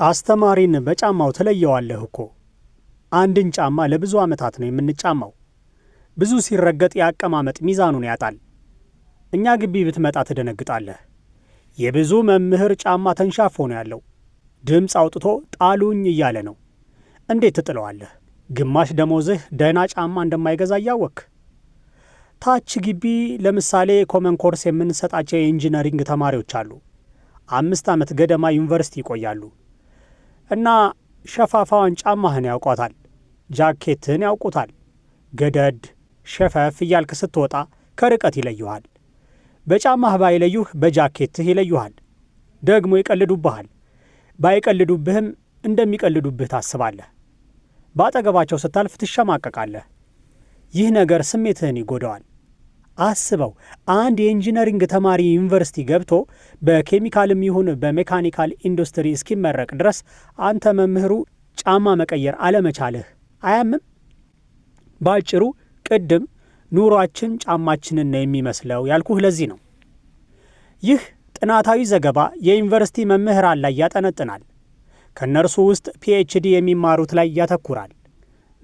አስተማሪን በጫማው ትለየዋለህ እኮ። አንድን ጫማ ለብዙ ዓመታት ነው የምንጫማው። ብዙ ሲረገጥ የአቀማመጥ ሚዛኑን ያጣል። እኛ ግቢ ብትመጣ ትደነግጣለህ። የብዙ መምህር ጫማ ተንሻፎ ነው ያለው። ድምፅ አውጥቶ ጣሉኝ እያለ ነው። እንዴት ትጥለዋለህ? ግማሽ ደሞዝህ ደህና ጫማ እንደማይገዛ እያወክ። ታች ግቢ ለምሳሌ ኮመን ኮርስ የምንሰጣቸው የኢንጂነሪንግ ተማሪዎች አሉ። 5 ዓመት ገደማ ዩኒቨርሲቲ ይቆያሉ እና ሸፋፋዋን ጫማህን ያውቋታል። ጃኬትህን ያውቁታል። ገደድ ሸፈፍ እያልክ ስትወጣ ከርቀት ይለዩሃል። በጫማህ ባይለዩህ በጃኬትህ ይለዩሃል። ደግሞ ይቀልዱብሃል። ባይቀልዱብህም እንደሚቀልዱብህ ታስባለህ። በአጠገባቸው ስታልፍ ትሸማቀቃለህ። ይህ ነገር ስሜትህን ይጎዳዋል። አስበው፣ አንድ የኢንጂነሪንግ ተማሪ ዩኒቨርሲቲ ገብቶ በኬሚካልም ይሁን በሜካኒካል ኢንዱስትሪ እስኪመረቅ ድረስ አንተ መምህሩ ጫማ መቀየር አለመቻልህ አያምም? ባጭሩ ቅድም ኑሯችን ጫማችንን ነው የሚመስለው ያልኩህ ለዚህ ነው። ይህ ጥናታዊ ዘገባ የዩኒቨርሲቲ መምህራን ላይ ያጠነጥናል። ከእነርሱ ውስጥ ፒኤችዲ የሚማሩት ላይ ያተኩራል።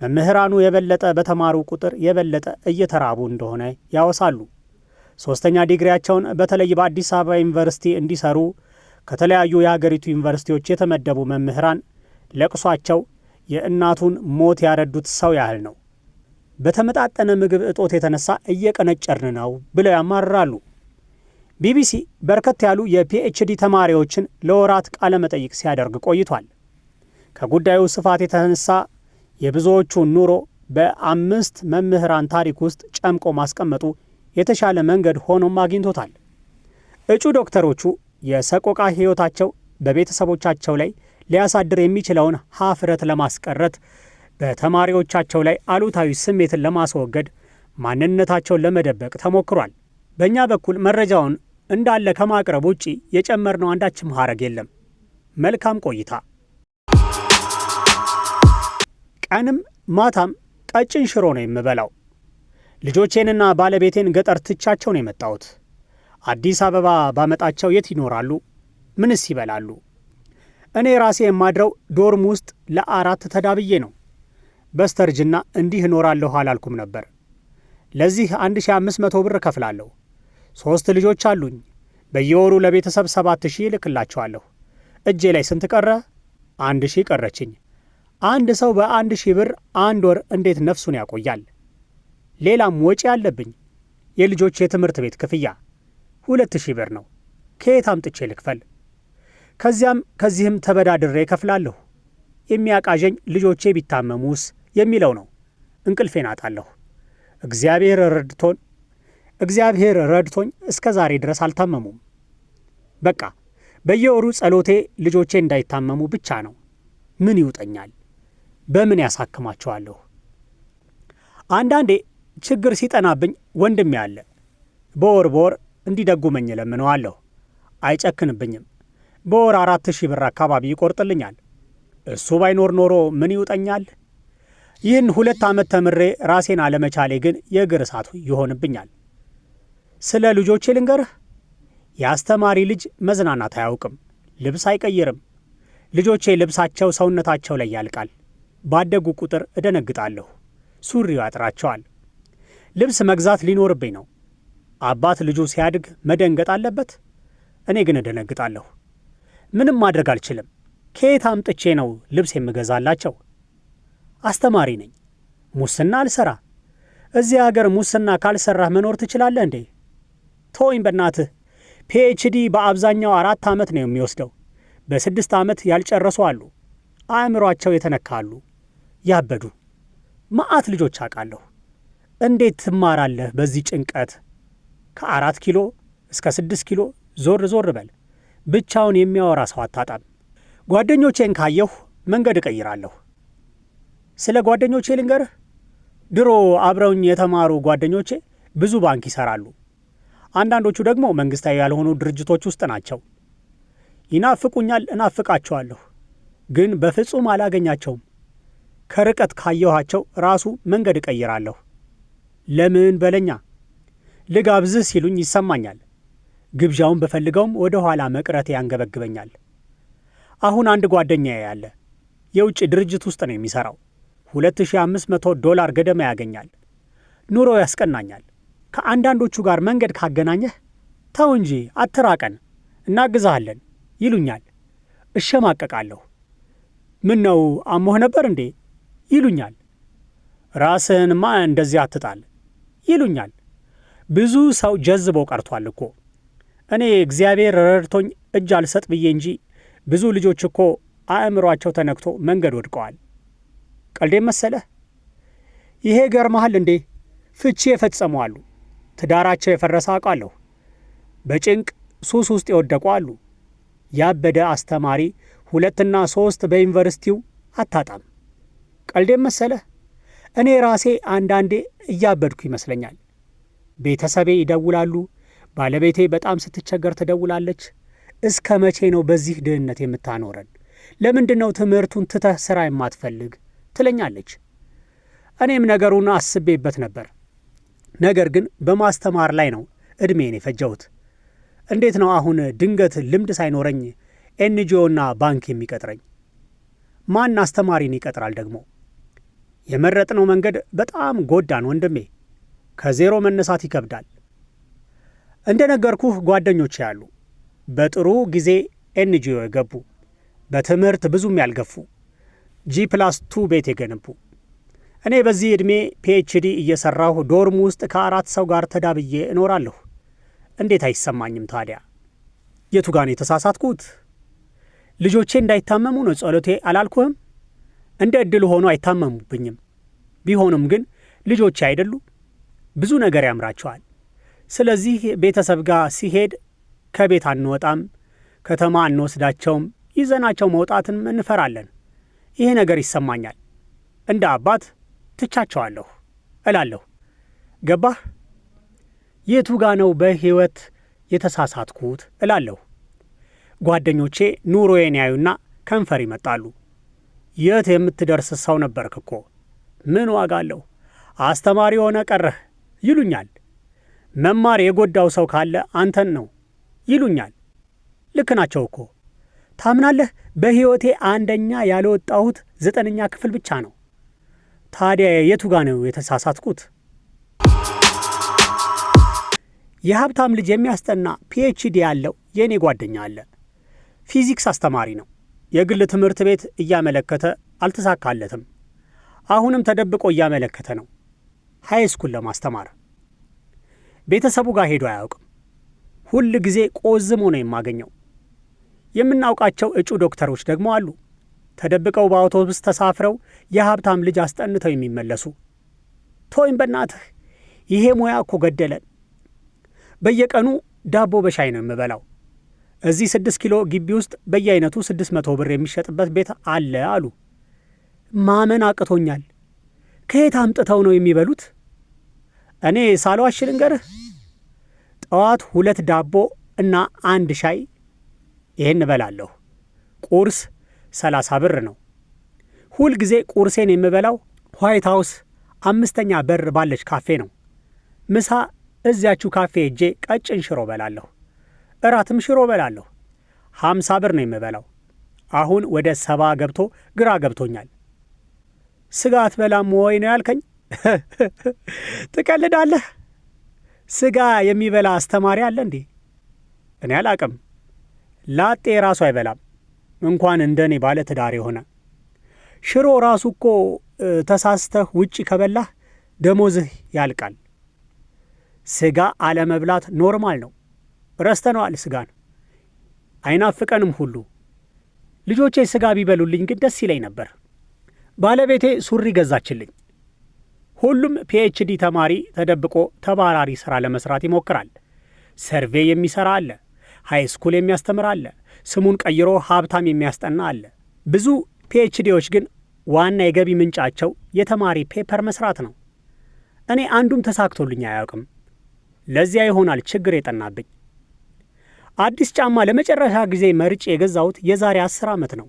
መምህራኑ የበለጠ በተማሩ ቁጥር የበለጠ እየተራቡ እንደሆነ ያወሳሉ። 3ኛ ዲግሪያቸውን በተለይ በአዲስ አበባ ዩኒቨርሲቲ እንዲሰሩ ከተለያዩ የሀገሪቱ ዩኒቨርሲቲዎች የተመደቡ መምህራን ለቅሷቸው የእናቱን ሞት ያረዱት ሰው ያህል ነው። በተመጣጠነ ምግብ እጦት የተነሳ እየቀነጨርን ነው ብለው ያማርራሉ። ቢቢሲ በርከት ያሉ የፒኤችዲ ተማሪዎችን ለወራት ቃለ መጠይቅ ሲያደርግ ቆይቷል። ከጉዳዩ ስፋት የተነሳ የብዙዎቹን ኑሮ በ5 መምህራን ታሪክ ውስጥ ጨምቆ ማስቀመጡ የተሻለ መንገድ ሆኖም አግኝቶታል። እጩ ዶክተሮቹ የሰቆቃ ሕይወታቸው በቤተሰቦቻቸው ላይ ሊያሳድር የሚችለውን ሀፍረት ለማስቀረት፣ በተማሪዎቻቸው ላይ አሉታዊ ስሜትን ለማስወገድ፣ ማንነታቸውን ለመደበቅ ተሞክሯል። በእኛ በኩል መረጃውን እንዳለ ከማቅረብ ውጪ የጨመርነው አንዳችም ሐረግ የለም። መልካም ቆይታ። ቀንም ማታም ቀጭን ሽሮ ነው የምበላው። ልጆቼንና ባለቤቴን ገጠር ትቻቸው ነው የመጣሁት። አዲስ አበባ ባመጣቸው የት ይኖራሉ? ምንስ ይበላሉ? እኔ ራሴ የማድረው ዶርም ውስጥ ለ4 ተዳብዬ ነው። በስተርጅና እንዲህ እኖራለሁ አላልኩም ነበር። ለዚህ 1500 ብር እከፍላለሁ። 3 ልጆች አሉኝ። በየወሩ ለቤተሰብ 7000 እልክላቸዋለሁ። እጄ ላይ ስንት ቀረ? 1000 ቀረችኝ። አንድ ሰው በ1000 ብር 1 ወር እንዴት ነፍሱን ያቆያል? ሌላም ወጪ አለብኝ። የልጆች የትምህርት ቤት ክፍያ 2000 ብር ነው። ከየት አምጥቼ ልክፈል? ከዚህም ተበዳድሬ እከፍላለሁ። የሚያቃዠኝ ልጆቼ ቢታመሙስ የሚለው ነው። እንቅልፌን አጣለሁ። እግዚአብሔር ረድቶኝ እስከ ዛሬ ድረስ አልታመሙም። በቃ በየወሩ ጸሎቴ ልጆቼ እንዳይታመሙ ብቻ ነው። ምን ይውጠኛል? በምን ያሳክማቸዋለሁ? አንዳንዴ ችግር ሲጠናብኝ ወንድሜ አለ። በወር እንዲደጉመኝ እለምነዋለሁ። አይጨክንብኝም። በወር 4000 ብር አካባቢ ይቆርጥልኛል። እሱ ባይኖር ኖሮ ምን ይውጠኛል? ይህን 2 ዓመት ተምሬ ራሴን አለመቻሌ ግን የእግር እሳት ይሆንብኛል። ስለ ልጆቼ ልንገርህ። የአስተማሪ ልጅ መዝናናት አያውቅም። ልብስ አይቀይርም። ልጆቼ ልብሳቸው ሰውነታቸው ላይ ያልቃል። ባደጉ ቁጥር እደነግጣለሁ። ሱሪው ያጥራቸዋል። ልብስ መግዛት ሊኖርብኝ ነው። አባት ልጁ ሲያድግ መደንገጥ አለበት። እኔ ግን እደነግጣለሁ። ምንም ማድረግ አልችልም። ከየት አምጥቼ ነው ልብስ የምገዛላቸው? አስተማሪ ነኝ። ሙስና አልሰራ። እዚህ አገር ሙስና ካልሰራህ መኖር ትችላለህ እንዴ? ተወኝ በእናትህ። ፒኤችዲ በአብዛኛው 4 ዓመት ነው የሚወስደው። በ6 ዓመት ያልጨረሱ አሉ። አእምሯቸው የተነካሉ፣ ያበዱ መዓት ልጆች አውቃለሁ። እንዴት ትማራለህ በዚህ ጭንቀት? ከ4 ኪሎ እስከ 6 ኪሎ ዞር በል። ብቻውን የሚያወራ ሰው አታጣም። ጓደኞቼን ካየሁ መንገድ እቀይራለሁ። ስለ ጓደኞቼ ልንገርህ። ድሮ አብረውኝ የተማሩ ጓደኞቼ ብዙ ባንክ ይሰራሉ። አንዳንዶቹ ደግሞ መንግስታዊ ያልሆኑ ድርጅቶች ውስጥ ናቸው። ይናፍቁኛል፣ እናፍቃቸዋለሁ፣ ግን በፍጹም አላገኛቸውም። ከርቀት ካየኋቸው ራሱ መንገድ እቀይራለሁ። ለምን በለኛ። ልጋብዝህ ሲሉኝ ይሰማኛል። ግብዣውን በፈልገውም ወደ ኋላ መቅረቴ ያንገበግበኛል። አሁን አንድ ጓደኛዬ ያለ የውጭ ድርጅት ውስጥ ነው የሚሠራው። $2500 ገደማ ያገኛል። ኑሮ ያስቀናኛል። ከአንዳንዶቹ ጋር መንገድ ካገናኘህ ተው እንጂ አትራቀን፣ እናግዛሃለን ይሉኛል። እሸማቀቃለሁ። ምን ነው አሞህ ነበር እንዴ ይሉኛል። ራስህንማ እንደዚህ አትጣል ይሉኛል። ብዙ ሰው ጀዝበው ቀርቷል እኮ። እኔ እግዚአብሔር ረድቶኝ እጅ አልሰጥ ብዬ እንጂ ብዙ ልጆች እኮ አእምሯቸው ተነክቶ መንገድ ወድቀዋል። ቀልዴም መሰለህ? ይሄ ገርመሃል እንዴ? ፍቺ የፈጸሙ አሉ። ትዳራቸው የፈረሰ አውቃለሁ። በጭንቅ ሱስ ውስጥ የወደቁ አሉ። ያበደ አስተማሪ 2 እና 3 በዩኒቨርሲቲው አታጣም። ቀልዴም መሰለህ? እኔ ራሴ አንዳንዴ እያበድኩ ይመስለኛል። ቤተሰቤ ይደውላሉ። ባለቤቴ በጣም ስትቸገር ትደውላለች። እስከ መቼ ነው በዚህ ድህነት የምታኖረን? ለምንድን ነው ትምህርቱን ትተህ ሥራ የማትፈልግ ትለኛለች። እኔም ነገሩን አስቤበት ነበር። ነገር ግን በማስተማር ላይ ነው ዕድሜን የፈጀሁት። እንዴት ነው አሁን ድንገት ልምድ ሳይኖረኝ ኤንጂኦና ባንክ የሚቀጥረኝ? ማን አስተማሪን ይቀጥራል ደግሞ? የመረጥነው መንገድ በጣም ጎዳን ወንድሜ። ከዜሮ መነሳት ይከብዳል። እንደ ነገርኩህ ጓደኞቼ ያሉ በጥሩ ጊዜ ኤንጂኦ የገቡ፣ በትምህርት ብዙም ያልገፉ፣ G+2 ቤት የገነቡ። እኔ በዚህ ዕድሜ ፒኤችዲ እየሠራሁ ዶርም ውስጥ ከ4 ሰው ጋር ተዳብዬ እኖራለሁ። እንዴት አይሰማኝም ታዲያ? የቱ ጋር ነው የተሳሳትኩት? ልጆቼ እንዳይታመሙ ነው ጸሎቴ አላልኩህም? እንደ ዕድል ሆኖ አይታመሙብኝም። ቢሆንም ግን ልጆቼ አይደሉ? ብዙ ነገር ያምራቸዋል። ስለዚህ ቤተሰብ ጋር ሲሄድ ከቤት አንወጣም፣ ከተማ አንወስዳቸውም፣ ይዘናቸው መውጣትን እንፈራለን። ይሄ ነገር ይሰማኛል። እንደ አባት ትቻቸዋለሁ እላለሁ። ገባህ? የቱ ጋ ነው በሕይወት የተሳሳትኩት እላለሁ። ጓደኞቼ ኑሮዬን ያዩና ከንፈር ይመጣሉ። የት የምትደርስ ሰው ነበርክ እኮ፣ ምን ዋጋ አለው፣ አስተማሪ ሆነ ቀረህ ይሉኛል። መማር የጎዳው ሰው ካለ አንተን ነው ይሉኛል። ልክ ናቸው እኮ። ታምናለህ? በሕይወቴ አንደኛ ያልወጣሁት 9ኛ ክፍል ብቻ ነው። ታዲያ የቱ ጋ ነው የተሳሳትኩት? የሀብታም ልጅ የሚያስጠና ፒኤችዲ ያለው የእኔ ጓደኛ አለ። ፊዚክስ አስተማሪ ነው። የግል ትምህርት ቤት እያመለከተ አልተሳካለትም። አሁንም ተደብቆ እያመለከተ ነው ሃይ ስኩል ለማስተማር። ቤተሰቡ ጋር ሄዶ አያውቅም። ሁል ጊዜ ቆዝሞ ነው የማገኘው። የምናውቃቸው እጩ ዶክተሮች ደግሞ አሉ፣ ተደብቀው በአውቶቡስ ተሳፍረው የሀብታም ልጅ አስጠንተው የሚመለሱ። ቶይም በእናትህ፣ ይሄ ሙያ እኮ ገደለን። በየቀኑ ዳቦ በሻይ ነው የምበላው። እዚህ 6 ኪሎ ግቢ ውስጥ በየአይነቱ 600 ብር የሚሸጥበት ቤት አለ አሉ። ማመን አቅቶኛል። ከየት አምጥተው ነው የሚበሉት? እኔ ሳልዋሽ ልንገርህ፣ ጠዋት 2 ዳቦ እና 1 ሻይ ይሄን እበላለሁ። ቁርስ 30 ብር ነው። ሁል ጊዜ ቁርሴን የምበላው ዋይት ሃውስ 5ኛ በር ባለች ካፌ ነው። ምሳ እዚያችሁ ካፌ ሄጄ ቀጭን ሽሮ በላለሁ። እራትም ሽሮ በላለሁ። 50 ብር ነው የምበላው። አሁን ወደ 70 ገብቶ ግራ ገብቶኛል። ስጋ አትበላም ወይ ነው ያልከኝ? ትቀልዳለህ? ስጋ የሚበላ አስተማሪ አለ እንዴ? እኔ አላቅም። ላጤ ራሱ አይበላም፣ እንኳን እንደኔ ባለ ትዳር የሆነ። ሽሮ ራሱ እኮ ተሳስተህ ውጪ ከበላህ ደሞዝህ ያልቃል። ስጋ አለመብላት ኖርማል ነው። ረስተነዋል ስጋን። አይናፍቀንም ሁሉ። ልጆቼ ስጋ ቢበሉልኝ ግን ደስ ይለኝ ነበር። ባለቤቴ ሱሪ ገዛችልኝ። ሁሉም ፒኤችዲ ተማሪ ተደብቆ ተባራሪ ሥራ ለመስራት ይሞክራል። ሰርቬይ የሚሠራ አለ፣ ሃይ ስኩል የሚያስተምር አለ፣ ስሙን ቀይሮ ሀብታም የሚያስጠና አለ። ብዙ ፒኤችዲዎች ግን ዋና የገቢ ምንጫቸው የተማሪ ፔፐር መስራት ነው። እኔ አንዱም ተሳክቶልኝ አያውቅም። ለዚያ ይሆናል ችግር የጠናብኝ። አዲስ ጫማ ለመጨረሻ ጊዜ መርጬ የገዛሁት የዛሬ 10 ዓመት ነው።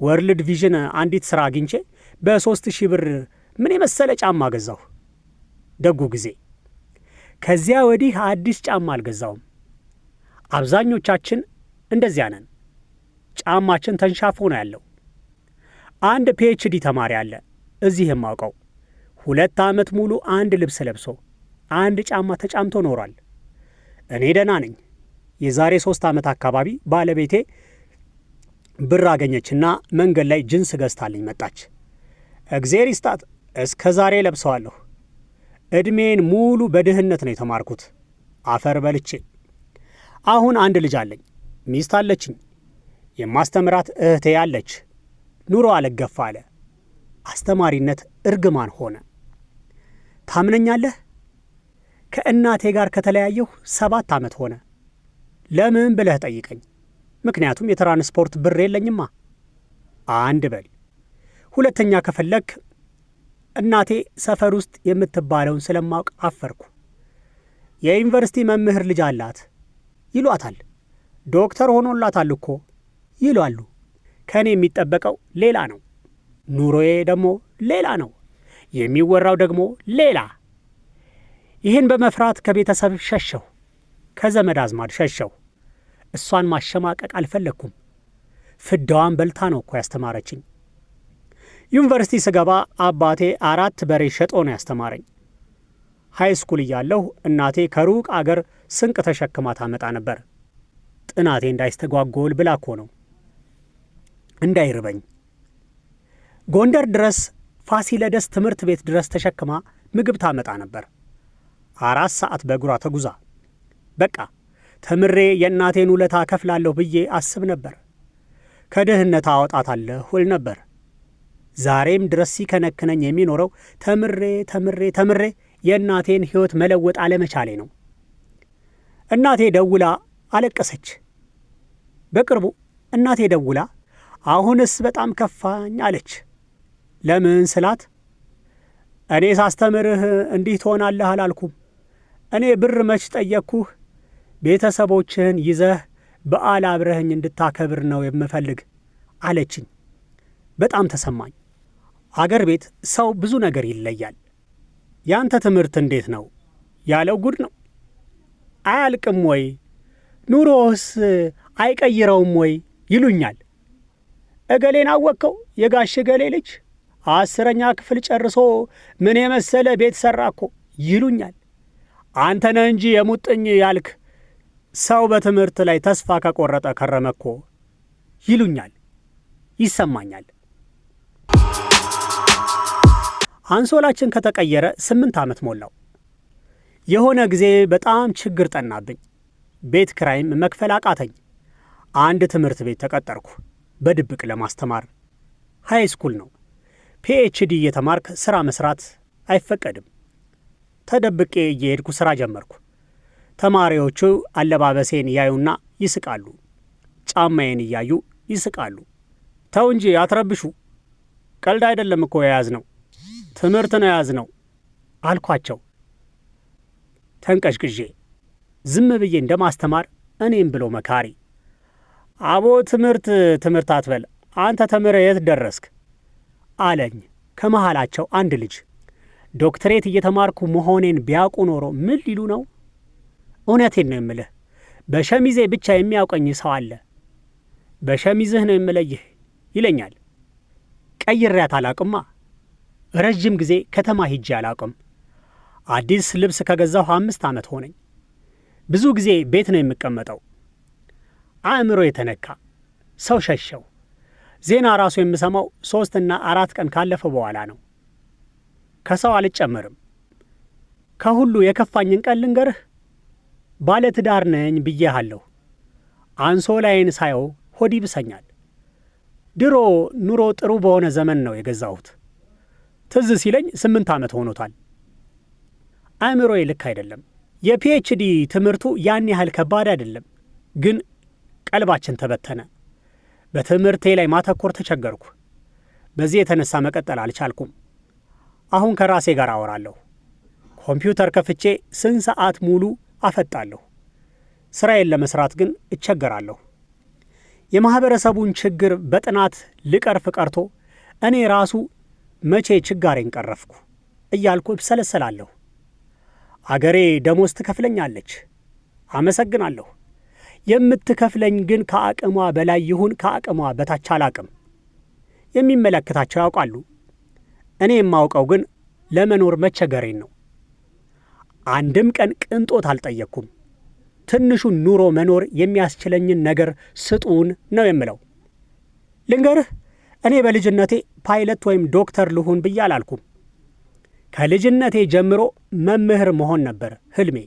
ወርልድ ቪዥን አንዲት ሥራ አግኝቼ በ3000 ብር ምን የመሰለ ጫማ ገዛሁ። ደጉ ጊዜ። ከዚያ ወዲህ አዲስ ጫማ አልገዛውም። አብዛኞቻችን እንደዚያ ነን። ጫማችን ተንሻፎ ነው ያለው። አንድ ፒኤችዲ ተማሪ አለ እዚህ የማውቀው 2 ዓመት ሙሉ አንድ ልብስ ለብሶ አንድ ጫማ ተጫምቶ ኖሯል። እኔ ደህና ነኝ። የዛሬ 3 ዓመት አካባቢ ባለቤቴ ብር አገኘችና መንገድ ላይ ጅንስ ገዝታልኝ መጣች። እግዜር ይስጣት፣ እስከ ዛሬ ለብሰዋለሁ። ዕድሜን ሙሉ በድህነት ነው የተማርኩት፣ አፈር በልቼ። አሁን አንድ ልጅ አለኝ፣ ሚስት አለችኝ፣ የማስተምራት እህቴ አለች። ኑሮ አልገፋ አለ። አስተማሪነት እርግማን ሆነ። ታምነኛለህ? ከእናቴ ጋር ከተለያየሁ 7 ዓመት ሆነ። ለምን ብለህ ጠይቀኝ። ምክንያቱም የትራንስፖርት ብር የለኝማ። አንድ በል። ሁለተኛ ከፈለክ እናቴ ሰፈር ውስጥ የምትባለውን ስለማውቅ አፈርኩ። የዩኒቨርሲቲ መምህር ልጅ አላት ይሏታል። ዶክተር ሆኖላታል እኮ ይሏሉ። ከእኔ የሚጠበቀው ሌላ ነው። ኑሮዬ ደግሞ ሌላ ነው። የሚወራው ደግሞ ሌላ። ይህን በመፍራት ከቤተሰብ ሸሸሁ፣ ከዘመድ አዝማድ ሸሸሁ። እሷን ማሸማቀቅ አልፈለግኩም። ፍዳዋን በልታ ነው እኮ ያስተማረችኝ። ዩኒቨርሲቲ ስገባ አባቴ 4 በሬ ሸጦ ነው ያስተማረኝ። ሃይ ስኩል እያለሁ እናቴ ከሩቅ አገር ስንቅ ተሸክማ ታመጣ ነበር። ጥናቴ እንዳይስተጓጎል ብላ እኮ ነው፣ እንዳይርበኝ። ጎንደር ድረስ ፋሲለደስ ትምህርት ቤት ድረስ ተሸክማ ምግብ ታመጣ ነበር። 4 ሰዓት በእግሯ ተጉዛ። በቃ ተምሬ የእናቴን ውለታ ከፍላለሁ ብዬ አስብ ነበር። ከድህነት አወጣታለሁ እል ነበር። ዛሬም ድረስ ሲከነክነኝ የሚኖረው ተምሬ የእናቴን ሕይወት መለወጥ አለመቻሌ ነው። እናቴ ደውላ አለቀሰች። በቅርቡ እናቴ ደውላ አሁንስ በጣም ከፋኝ አለች። ለምን ስላት፣ እኔ ሳስተምርህ እንዲህ ትሆናለህ አላልኩም። እኔ ብር መች ጠየቅኩህ? ቤተሰቦችህን ይዘህ በዓል አብረኸኝ እንድታከብር ነው የምፈልግ አለችኝ። በጣም ተሰማኝ። አገር ቤት ሰው ብዙ ነገር ይለያል። ያንተ ትምህርት እንዴት ነው ያለው ጉድ ነው። አያልቅም ወይ? ኑሮስ አይቀይረውም ወይ ይሉኛል። እገሌን አወቅከው? የጋሽ እገሌ ልጅ 10ኛ ክፍል ጨርሶ ምን የመሰለ ቤት ሠራ እኮ ይሉኛል። አንተ ነህ እንጂ የሙጥኝ ያልክ ሰው በትምህርት ላይ ተስፋ ከቆረጠ ከረመ እኮ ይሉኛል። ይሰማኛል። አንሶላችን ከተቀየረ 8 ዓመት ሞላው። የሆነ ጊዜ በጣም ችግር ጠናብኝ። ቤት ክራይም መክፈል አቃተኝ። አንድ ትምህርት ቤት ተቀጠርኩ፣ በድብቅ ለማስተማር። ሃይ ስኩል ነው። ፒኤችዲ እየተማርክ ሥራ መስራት አይፈቀድም። ተደብቄ እየሄድኩ ሥራ ጀመርኩ። ተማሪዎቹ አለባበሴን ያዩና ይስቃሉ። ጫማዬን እያዩ ይስቃሉ። ተው እንጂ አትረብሹ፣ ቀልድ አይደለም እኮ የያዝነው፣ ትምህርት ነው የያዝነው አልኳቸው ተንቀሽቅዤ። ዝም ብዬ እንደማስተማር እኔም ብሎ መካሪ። አቦ ትምህርት አትበል፣ አንተ ተምረህ የት ደረስክ አለኝ ከመሃላቸው አንድ ልጅ። ዶክትሬት እየተማርኩ መሆኔን ቢያውቁ ኖሮ ምን ሊሉ ነው? እውነቴን ነው የምልህ፣ በሸሚዜ ብቻ የሚያውቀኝ ሰው አለ። በሸሚዝህ ነው የምለይህ ይለኛል። ቀይሬያት አላቅማ። ረጅም ጊዜ ከተማ ሂጄ አላቅም። አዲስ ልብስ ከገዛሁ 5 ዓመት ሆነኝ። ብዙ ጊዜ ቤት ነው የምቀመጠው። አእምሮ የተነካ ሰው ሸሸው። ዜና ራሱ የምሰማው 3 እና 4 ቀን ካለፈ በኋላ ነው። ከሰው አልጨምርም። ከሁሉ የከፋኝን ቀን ልንገርህ። ባለ ትዳር ነኝ ብዬሃለሁ። አንሶላዬን ሳየው ሆድ ይብሰኛል። ድሮ ኑሮ ጥሩ በሆነ ዘመን ነው የገዛሁት። ትዝ ሲለኝ 8 ዓመት ሆኖታል። አእምሮዬ ልክ አይደለም። የፒኤችዲ ትምህርቱ ያን ያህል ከባድ አይደለም፣ ግን ቀልባችን ተበተነ። በትምህርቴ ላይ ማተኮር ተቸገርኩ። በዚህ የተነሳ መቀጠል አልቻልኩም። አሁን ከራሴ ጋር አወራለሁ። ኮምፒውተር ከፍቼ ስንት ሰዓት ሙሉ አፈጣለሁ። ስራዬን ለመስራት ግን እቸገራለሁ። የማህበረሰቡን ችግር በጥናት ልቀርፍ ቀርቶ እኔ ራሱ መቼ ችጋሬን ቀረፍኩ እያልኩ እብሰለሰላለሁ። አገሬ ደሞዝ ትከፍለኛለች፣ አመሰግናለሁ። የምትከፍለኝ ግን ከአቅሟ በላይ ይሁን ከአቅሟ በታች አላቅም። የሚመለከታቸው ያውቃሉ። እኔ የማውቀው ግን ለመኖር መቸገሬን ነው። አንድም ቀን ቅንጦት አልጠየቅኩም። ትንሹን ኑሮ መኖር የሚያስችለኝን ነገር ስጡን ነው የምለው። ልንገርህ፣ እኔ በልጅነቴ ፓይለት ወይም ዶክተር ልሁን ብዬ አላልኩም። ከልጅነቴ ጀምሮ መምህር መሆን ነበር ህልሜ።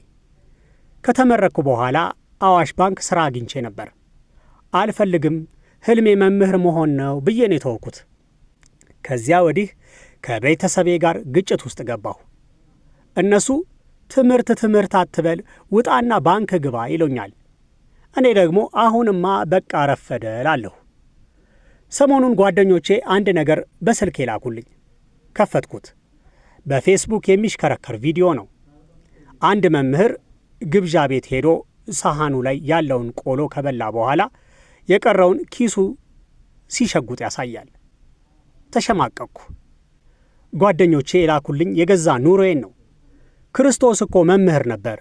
ከተመረቅኩ በኋላ አዋሽ ባንክ ሥራ አግኝቼ ነበር። አልፈልግም፣ ህልሜ መምህር መሆን ነው ብዬ ነው የተወኩት። ከዚያ ወዲህ ከቤተሰቤ ጋር ግጭት ውስጥ ገባሁ። እነሱ ትምህርት አትበል፣ ውጣና ባንክ ግባ ይሉኛል። እኔ ደግሞ አሁንማ በቃ ረፈደ እላለሁ። ሰሞኑን ጓደኞቼ አንድ ነገር በስልኬ ላኩልኝ። ከፈትኩት። በፌስቡክ የሚሽከረከር ቪዲዮ ነው። አንድ መምህር ግብዣ ቤት ሄዶ ሳህኑ ላይ ያለውን ቆሎ ከበላ በኋላ የቀረውን ኪሱ ሲሸጉጥ ያሳያል። ተሸማቀቅኩ። ጓደኞቼ የላኩልኝ የገዛ ኑሮዬን ነው። ክርስቶስ እኮ መምህር ነበር።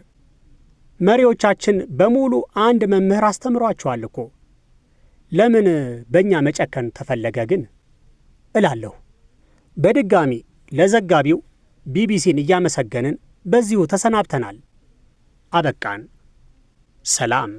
መሪዎቻችን በሙሉ አንድ መምህር አስተምሯቸዋል እኮ። ለምን በእኛ መጨከን ተፈለገ ግን እላለሁ። በድጋሚ ለዘጋቢው ቢቢሲን እያመሰገንን በዚሁ ተሰናብተናል። አበቃን። ሰላም።